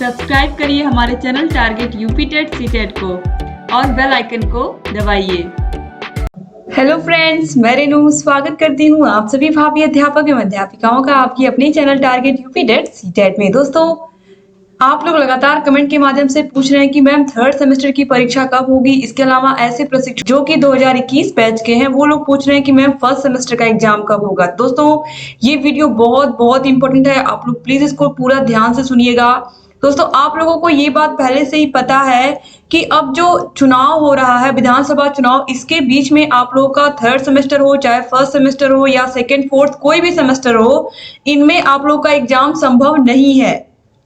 Subscribe करिए हमारे channel Target UP TET CTET को और बेल आइकन को दबाइए। हेलो फ्रेंड्स, मैं रेनू स्वागत करती हूँ आप सभी भावी अध्यापक एवं अध्यापिकाओं का आपकी अपने channel Target UP TET CTET में। दोस्तों, आप लोग लगातार कमेंट के माध्यम से पूछ रहे हैं कि मैम थर्ड सेमेस्टर की परीक्षा कब होगी। इसके अलावा ऐसे प्रशिक्षु जो कि 2021 बैच के हैं वो लोग पूछ रहे हैं कि मैम फर्स्ट सेमेस्टर का एग्जाम कब होगा। दोस्तों, ये वीडियो बहुत बहुत इंपॉर्टेंट है, आप लोग प्लीज इसको पूरा ध्यान से सुनिएगा। दोस्तों, आप लोगों को ये बात पहले से ही पता है कि अब जो चुनाव हो रहा है, विधानसभा चुनाव, इसके बीच में आप लोगों का थर्ड सेमेस्टर हो, चाहे फर्स्ट सेमेस्टर हो या सेकेंड फोर्थ कोई भी सेमेस्टर हो, इनमें आप लोगों का एग्जाम संभव नहीं है,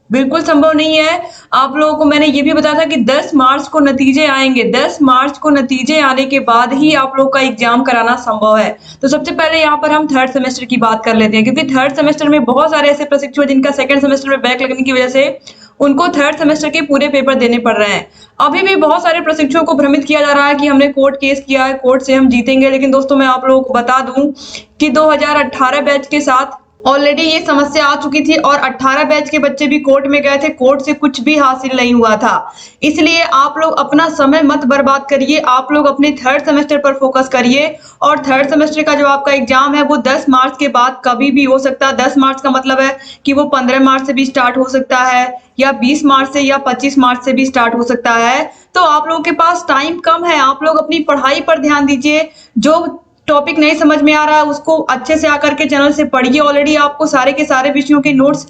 बिल्कुल संभव नहीं है। आप लोगों को मैंने ये भी बताया था कि 10 मार्च को नतीजे आएंगे, 10 मार्च को नतीजे आने के बाद ही आप लोगों का एग्जाम कराना संभव है। तो सबसे पहले यहाँ पर हम थर्ड सेमेस्टर की बात कर लेते हैं, क्योंकि थर्ड सेमेस्टर में बहुत सारे ऐसे प्रशिक्षु हैं जिनका सेकंड सेमेस्टर में बैक लगने की वजह से उनको थर्ड सेमेस्टर के पूरे पेपर देने पड़ रहे हैं। अभी भी बहुत सारे प्रशिक्षुओं को भ्रमित किया जा रहा है कि हमने कोर्ट केस किया है, कोर्ट से हम जीतेंगे। लेकिन दोस्तों, मैं आप लोगों को बता दूं कि 2018 बैच के साथ ऑलरेडी ये समस्या आ चुकी थी और 18 बैच के बच्चे भी कोर्ट में गए थे, कोर्ट से कुछ भी हासिल नहीं हुआ था। इसलिए आप लोग अपना समय मत बर्बाद करिए, आप लोग अपने थर्ड सेमेस्टर पर फोकस करिए। और थर्ड सेमेस्टर का जो आपका एग्जाम है वो 10 मार्च के बाद कभी भी हो सकता है। 10 मार्च का मतलब है कि वो 15 मार्च से भी स्टार्ट हो सकता है, या 20 मार्च से या 25 मार्च से भी स्टार्ट हो सकता है। तो आप लोगों के पास टाइम कम है, आप लोग अपनी पढ़ाई पर ध्यान दीजिए। जो टॉपिक नहीं समझ में आ रहा है उसको अच्छे से आकर के चैनल से पढ़िए। ऑलरेडी आपको सारे के सारे विषयों के नोट्स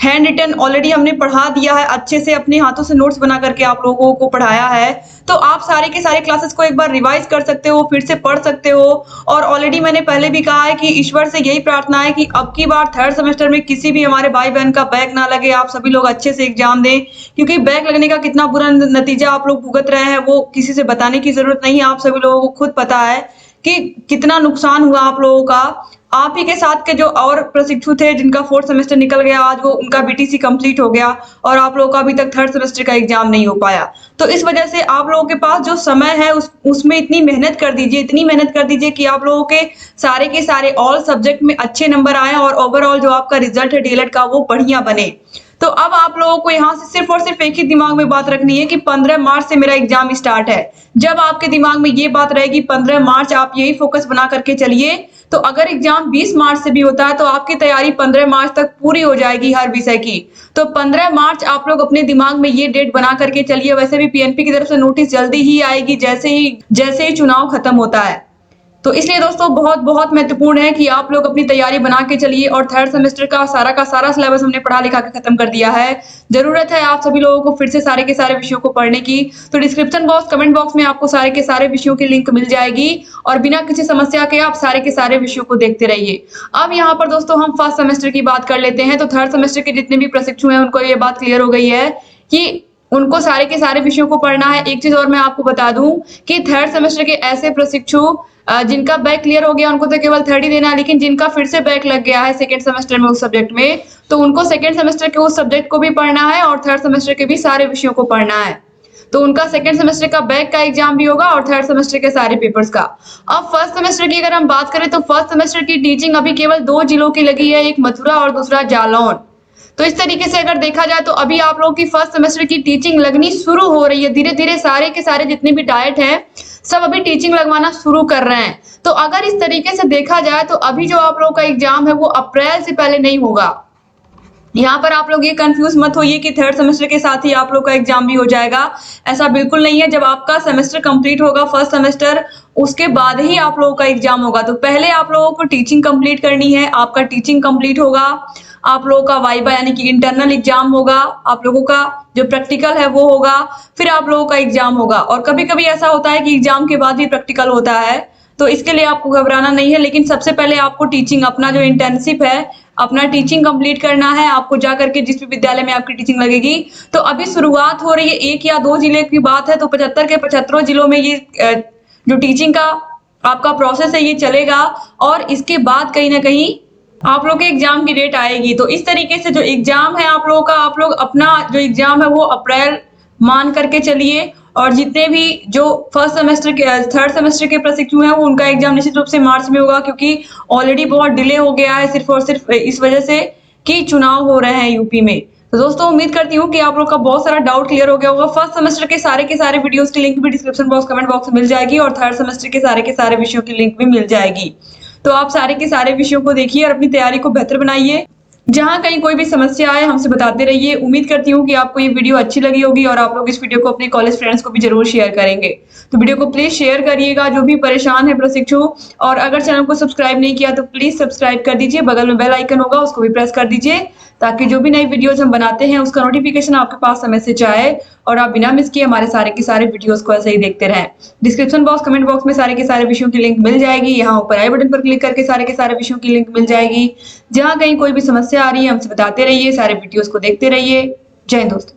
हैंड रिटन ऑलरेडी हमने पढ़ा दिया है, अच्छे से अपने हाथों से नोट्स बना करके आप लोगों को पढ़ाया है। तो आप सारे के सारे क्लासेस को एक बार रिवाइज कर सकते हो, फिर से पढ़ सकते हो। और ऑलरेडी मैंने पहले भी कहा है कि ईश्वर से यही प्रार्थना है कि अब की बार थर्ड सेमेस्टर में किसी भी हमारे भाई बहन का बैक ना लगे, आप सभी लोग अच्छे से एग्जाम दें। क्योंकि बैक लगने का कितना बुरा नतीजा आप लोग भुगत रहे हैं वो किसी से बताने की जरूरत नहीं है, आप सभी लोगों को खुद पता है कि कितना नुकसान हुआ आप लोगों का। आप ही के साथ के जो और प्रशिक्षु थे जिनका फोर्थ सेमेस्टर निकल गया, आज वो उनका बीटीसी कंप्लीट हो गया और आप लोगों का अभी तक थर्ड सेमेस्टर का एग्जाम नहीं हो पाया। तो इस वजह से आप लोगों के पास जो समय है उसमें इतनी मेहनत कर दीजिए, इतनी मेहनत कर दीजिए कि आप लोगों के सारे ऑल सब्जेक्ट में अच्छे नंबर आए और ओवरऑल जो आपका रिजल्ट है डीएलएड का वो बढ़िया बने। तो अब आप लोगों को यहाँ से सिर्फ और सिर्फ एक ही दिमाग में बात रखनी है कि 15 मार्च से मेरा एग्जाम स्टार्ट है। जब आपके दिमाग में ये बात रहेगी 15 मार्च, आप यही फोकस बना करके चलिए। तो अगर एग्जाम 20 मार्च से भी होता है तो आपकी तैयारी 15 मार्च तक पूरी हो जाएगी हर विषय की। तो 15 मार्च आप लोग अपने दिमाग में ये डेट बना करके चलिए। वैसे भी पीएनपी की तरफ से नोटिस जल्दी ही आएगी जैसे ही चुनाव खत्म होता है। तो इसलिए दोस्तों बहुत बहुत महत्वपूर्ण है कि आप लोग अपनी तैयारी बना के चलिए। और थर्ड सेमेस्टर का सारा सिलेबस हमने पढ़ा लिखा के खत्म कर दिया है। जरूरत है आप सभी लोगों को फिर से सारे के सारे विषयों को पढ़ने की। तो डिस्क्रिप्शन बॉक्स, कमेंट बॉक्स में आपको सारे के सारे विषयों की लिंक मिल जाएगी और बिना किसी समस्या के आप सारे के सारे विषयों को देखते रहिए। अब यहाँ पर दोस्तों हम फर्स्ट सेमेस्टर की बात कर लेते हैं। तो थर्ड सेमेस्टर के जितने भी प्रशिक्षु हैं उनको ये बात क्लियर हो गई है कि उनको सारे के सारे विषयों को पढ़ना है। एक चीज और मैं आपको बता दूं कि थर्ड सेमेस्टर के ऐसे प्रशिक्षु जिनका बैक क्लियर हो गया उनको तो केवल थर्ड ही देना है, लेकिन जिनका फिर से बैक लग गया है सेकंड सेमेस्टर में उस सब्जेक्ट में, तो उनको सेकंड सेमेस्टर के उस सब्जेक्ट को भी पढ़ना है और थर्ड सेमेस्टर के भी सारे विषयों को पढ़ना है। तो उनका सेकंड सेमेस्टर का बैक का एग्जाम भी होगा और थर्ड सेमेस्टर के सारे पेपर्स का। अब फर्स्ट सेमेस्टर की अगर हम बात करें तो फर्स्ट सेमेस्टर की टीचिंग अभी केवल 2 जिलों की लगी है, एक मथुरा और दूसरा जालौन। तो इस तरीके से अगर देखा जाए तो अभी आप लोगों की फर्स्ट सेमेस्टर की टीचिंग लगनी शुरू हो रही है। धीरे धीरे सारे के सारे जितने भी डाइट हैं सब अभी टीचिंग लगवाना शुरू कर रहे हैं। तो अगर इस तरीके से देखा जाए तो अभी जो आप लोगों का एग्जाम है वो अप्रैल से पहले नहीं होगा। यहाँ पर आप लोग ये कंफ्यूज मत होइए कि थर्ड सेमेस्टर के साथ ही आप लोग का एग्जाम भी हो जाएगा, ऐसा बिल्कुल नहीं है। जब आपका सेमेस्टर कंप्लीट होगा फर्स्ट सेमेस्टर, उसके बाद ही आप लोगों का एग्जाम होगा। तो पहले आप लोगों को टीचिंग कंप्लीट करनी है। आपका टीचिंग कंप्लीट होगा, आप लोगों का वाइवा यानी कि इंटरनल एग्जाम होगा, आप लोगों का जो प्रैक्टिकल है वो होगा, फिर आप लोगों का एग्जाम होगा। और कभी कभी ऐसा होता है कि एग्जाम के बाद भी प्रैक्टिकल होता है, तो इसके लिए आपको घबराना नहीं है। लेकिन सबसे पहले आपको टीचिंग, अपना जो इंटर्नशिप है, अपना टीचिंग कंप्लीट करना है। आपको जा करके जिस भी विद्यालय में आपकी टीचिंग लगेगी, तो अभी शुरुआत हो रही है, 1 या 2 जिले की बात है, तो 75 के 75 जिलों में ये जो टीचिंग का आपका प्रोसेस है ये चलेगा। और इसके बाद कहीं ना कहीं आप लोग के एग्जाम की डेट आएगी। तो इस तरीके से जो एग्जाम है आप लोगों का, आप लोग अपना जो एग्जाम है वो अप्रैल मान करके चलिए। और जितने भी जो फर्स्ट सेमेस्टर के थर्ड सेमेस्टर के प्रशिक्षु हैं वो उनका एग्जाम निश्चित रूप से मार्च में होगा, क्योंकि ऑलरेडी बहुत डिले हो गया है सिर्फ और सिर्फ इस वजह से कि चुनाव हो रहे हैं यूपी में। तो दोस्तों उम्मीद करती हूँ कि आप लोग का बहुत सारा डाउट क्लियर हो गया होगा। फर्स्ट सेमेस्टर के सारे वीडियोस की लिंक भी डिस्क्रिप्शन बॉक्स कमेंट बॉक्स में मिल जाएगी और थर्ड सेमेस्टर के सारे विषयों की लिंक भी मिल जाएगी। तो आप सारे के सारे विषयों को देखिए और अपनी तैयारी को बेहतर बनाइए। जहां कहीं कोई भी समस्या आए हमसे बताते रहिए। उम्मीद करती हूँ कि आपको ये वीडियो अच्छी लगी होगी और आप लोग इस वीडियो को अपने कॉलेज फ्रेंड्स को भी जरूर शेयर करेंगे। तो वीडियो को प्लीज शेयर करिएगा जो भी परेशान है प्रशिक्षु। और अगर चैनल को सब्सक्राइब नहीं किया तो प्लीज सब्सक्राइब कर दीजिए। बगल में बेल आइकन होगा उसको भी प्रेस कर दीजिए ताकि जो भी नई वीडियोज हम बनाते हैं उसका नोटिफिकेशन आपके पास समय से जाए और आप बिना मिस किए हमारे सारे के सारे वीडियोस को ऐसे ही देखते रहें। डिस्क्रिप्शन बॉक्स कमेंट बॉक्स में सारे के सारे विषयों की लिंक मिल जाएगी। यहाँ ऊपर आई बटन पर क्लिक करके सारे के सारे विषयों की लिंक मिल जाएगी। जहां कहीं कोई भी समस्या आ रही है हमसे बताते रहिए, सारे वीडियोस को देखते रहिए। जय हिंद दोस्तों।